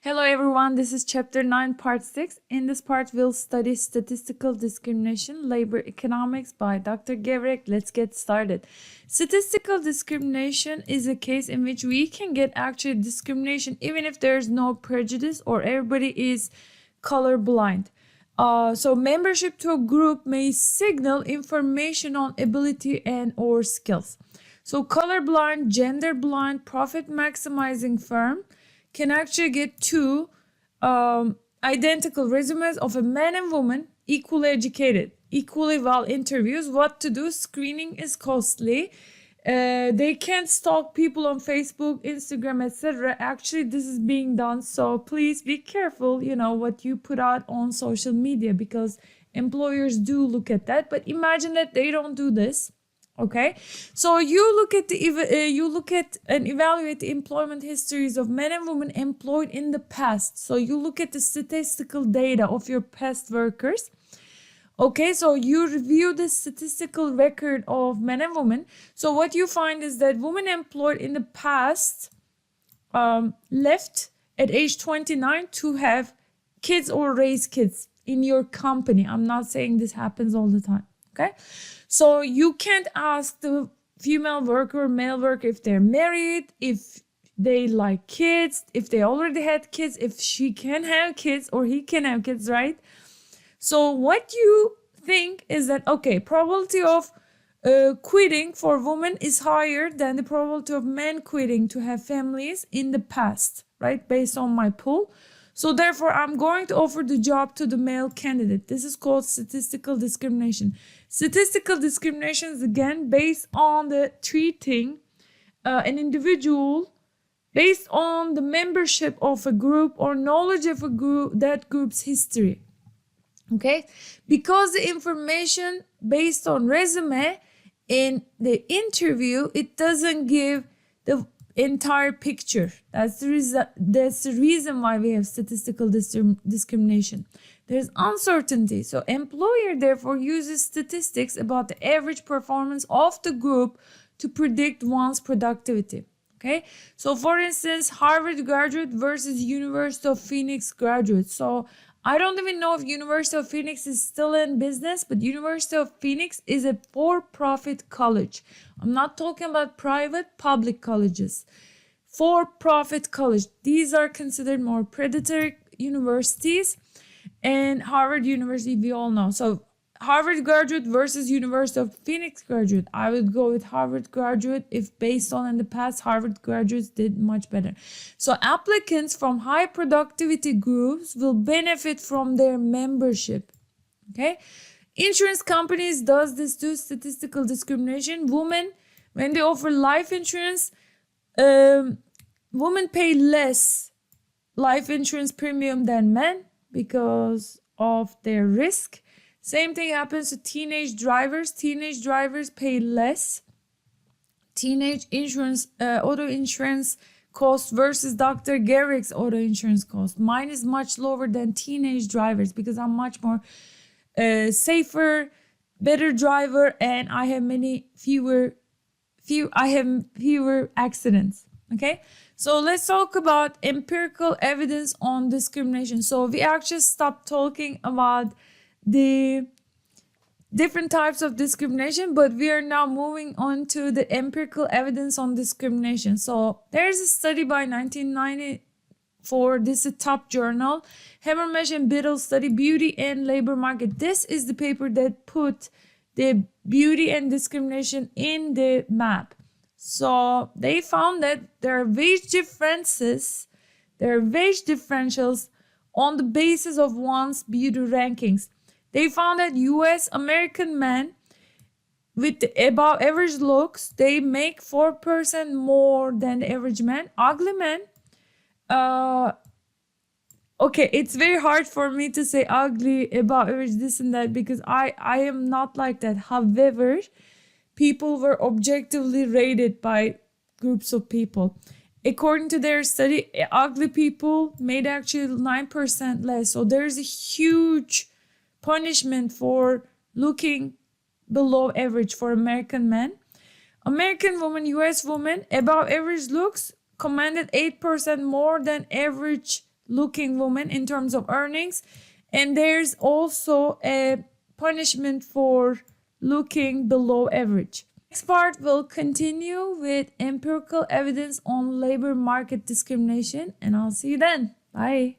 Hello everyone, this is chapter 9 part 6. In this part we'll study statistical discrimination, labor economics by Dr. Gevrek. Let's get started. Statistical discrimination is a case in which we can get actual discrimination even if there's no prejudice or everybody is colorblind. So membership to a group may signal information on ability and or skills. So colorblind, gender blind, profit maximizing firm can actually get two identical resumes of a man and woman, equally educated, equally well interviews. What to do? Screening is costly. They can't stalk people on Facebook, Instagram, etc. Actually, this is being done. So please be careful, what you put out on social media because employers do look at that. But imagine that they don't do this. Okay, so you look at and evaluate the employment histories of men and women employed in the past. So you look at the statistical data of your past workers. Okay, so you review the statistical record of men and women. So what you find is that women employed in the past left at age 29 to have kids or raise kids in your company. I'm not saying this happens all the time. Okay, so you can't ask the female worker or male worker if they're married, if they like kids, if they already had kids, if she can have kids or he can have kids, right? So what you think is that, okay, probability of quitting for women is higher than the probability of men quitting to have families in the past, right? Based on my poll. So therefore, I'm going to offer the job to the male candidate. This is called statistical discrimination. Statistical discrimination is again based on the treating an individual based on the membership of a group or knowledge of a group, that group's history. Okay, because the information based on resume in the interview, it doesn't give the entire picture. That's the reason why we have statistical discrimination. There's uncertainty. So employer therefore uses statistics about the average performance of the group to predict one's productivity. Okay, so for instance, Harvard graduate versus University of Phoenix graduate. So I don't even know if University of Phoenix is still in business, but University of Phoenix is a for-profit college. I'm not talking about private, public colleges. For-profit college. These are considered more predatory universities. And Harvard University, we all know. So Harvard graduate versus University of Phoenix graduate. I would go with Harvard graduate if based on in the past Harvard graduates did much better. So applicants from high productivity groups will benefit from their membership. Okay. Insurance companies does this too, statistical discrimination. Women, when they offer life insurance, women pay less life insurance premium than men because of their risk. Same thing happens to teenage drivers. Teenage drivers pay less. Teenage insurance, auto insurance cost versus Dr. Garrick's auto insurance cost. Mine is much lower than teenage drivers because I'm much more safer, better driver, and I have fewer accidents. Okay, so let's talk about empirical evidence on discrimination. So we actually stopped talking about the different types of discrimination, but we are now moving on to the empirical evidence on discrimination. So there's a study by 1994. This is a top journal, Hammermesh and Biddle study, beauty and labor market. This is the paper that put the beauty and discrimination in the map. So they found that there are wage differentials on the basis of one's beauty rankings. They found that US American men with above average looks, they make 4% more than the average man. Ugly men, okay, it's very hard for me to say ugly, above average, this and that, because I am not like that. However, people were objectively rated by groups of people. According to their study, ugly people made actually 9% less. So there's a huge punishment for looking below average for American men. American woman, US woman, above average looks commanded 8% more than average looking woman in terms of earnings. And there's also a punishment for looking below average. Next part will continue with empirical evidence on labor market discrimination, and I'll see you then. Bye.